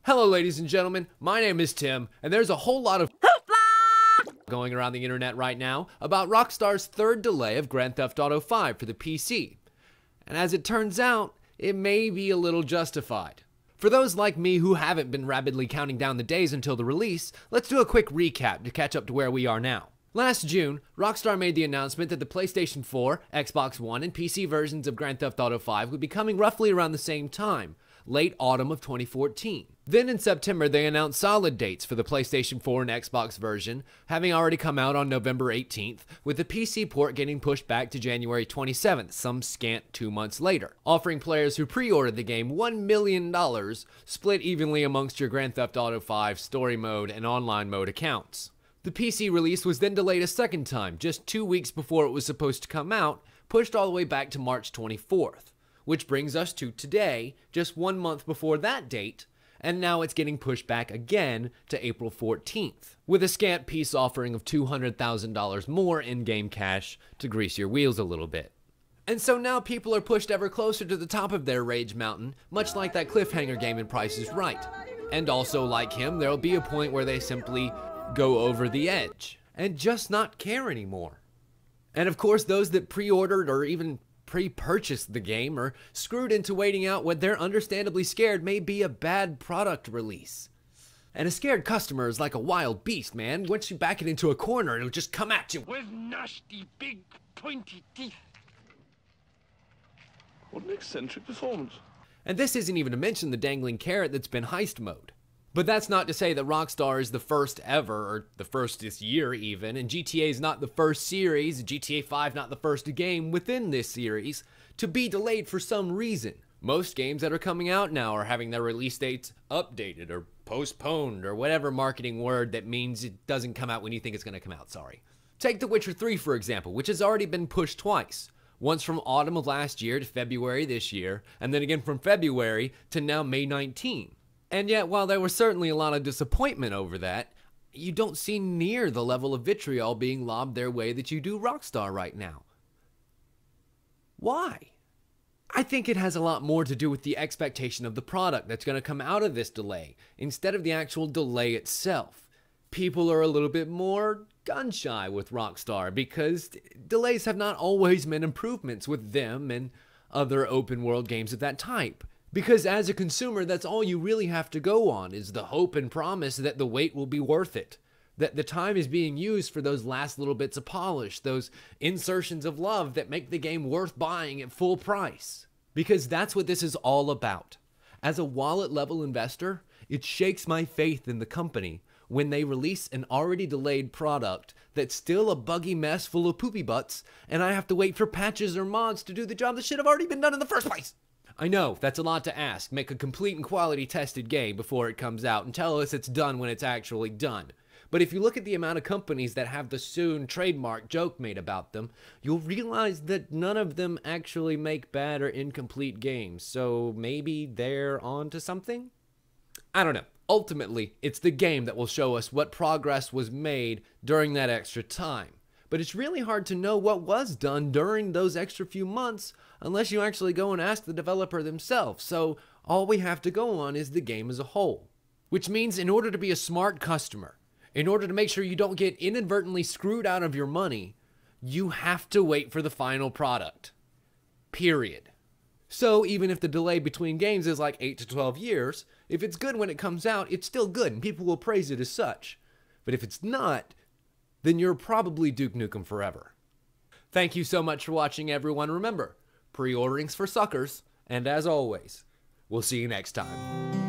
Hello ladies and gentlemen, my name is Tim, and there's a whole lot of going around the internet right now about Rockstar's third delay of Grand Theft Auto 5 for the PC. And as it turns out, it may be a little justified. For those like me who haven't been rapidly counting down the days until the release, let's do a quick recap to catch up to where we are now. Last June, Rockstar made the announcement that the PlayStation 4, Xbox One, and PC versions of Grand Theft Auto 5 would be coming roughly around the same time, late autumn of 2014. Then in September, they announced solid dates for the PlayStation 4 and Xbox version, having already come out on November 18th, with the PC port getting pushed back to January 27th, some scant 2 months later, offering players who pre-ordered the game $1 million, split evenly amongst your Grand Theft Auto 5 story mode and online mode accounts. The PC release was then delayed a second time, just 2 weeks before it was supposed to come out, pushed all the way back to March 24th. Which brings us to today, just 1 month before that date, and now it's getting pushed back again to April 14th, with a scant peace offering of $200,000 more in-game cash to grease your wheels a little bit. And so now people are pushed ever closer to the top of their rage mountain, much like that cliffhanger game in Price is Right. And also like him, there'll be a point where they simply go over the edge and just not care anymore. And of course, those that pre-ordered or even pre-purchased the game are screwed into waiting out what they're understandably scared may be a bad product release. And a scared customer is like a wild beast, man. Once you back it into a corner, it'll just come at you with nasty, big, pointy teeth. What an eccentric performance. And this isn't even to mention the dangling carrot that's been heist mode. But that's not to say that Rockstar is the first ever, or the first this year even, and GTA is not the first series, GTA 5 not the first game within this series, to be delayed for some reason. Most games that are coming out now are having their release dates updated or postponed or whatever marketing word that means it doesn't come out when you think it's going to come out, sorry. Take The Witcher 3 for example, which has already been pushed twice. Once from autumn of last year to February this year, and then again from February to now May 19. And yet, while there was certainly a lot of disappointment over that, you don't see near the level of vitriol being lobbed their way that you do Rockstar right now. Why? I think it has a lot more to do with the expectation of the product that's going to come out of this delay, instead of the actual delay itself. People are a little bit more gun-shy with Rockstar because delays have not always meant improvements with them and other open-world games of that type. Because as a consumer, that's all you really have to go on is the hope and promise that the wait will be worth it. That the time is being used for those last little bits of polish, those insertions of love that make the game worth buying at full price. Because that's what this is all about. As a wallet-level investor, it shakes my faith in the company when they release an already delayed product that's still a buggy mess full of poopy butts, and I have to wait for patches or mods to do the job that should have already been done in the first place. I know, that's a lot to ask. Make a complete and quality tested game before it comes out and tell us it's done when it's actually done. But if you look at the amount of companies that have the soon trademark joke made about them, you'll realize that none of them actually make bad or incomplete games. So maybe they're onto something? I don't know. Ultimately, it's the game that will show us what progress was made during that extra time. But it's really hard to know what was done during those extra few months unless you actually go and ask the developer themselves. So all we have to go on is the game as a whole. Which means in order to be a smart customer, in order to make sure you don't get inadvertently screwed out of your money, you have to wait for the final product. Period. So even if the delay between games is like 8 to 12 years, if it's good when it comes out, it's still good and people will praise it as such. But if it's not, then you're probably Duke Nukem forever. Thank you so much for watching, everyone. Remember, pre-ordering's for suckers, and as always, we'll see you next time.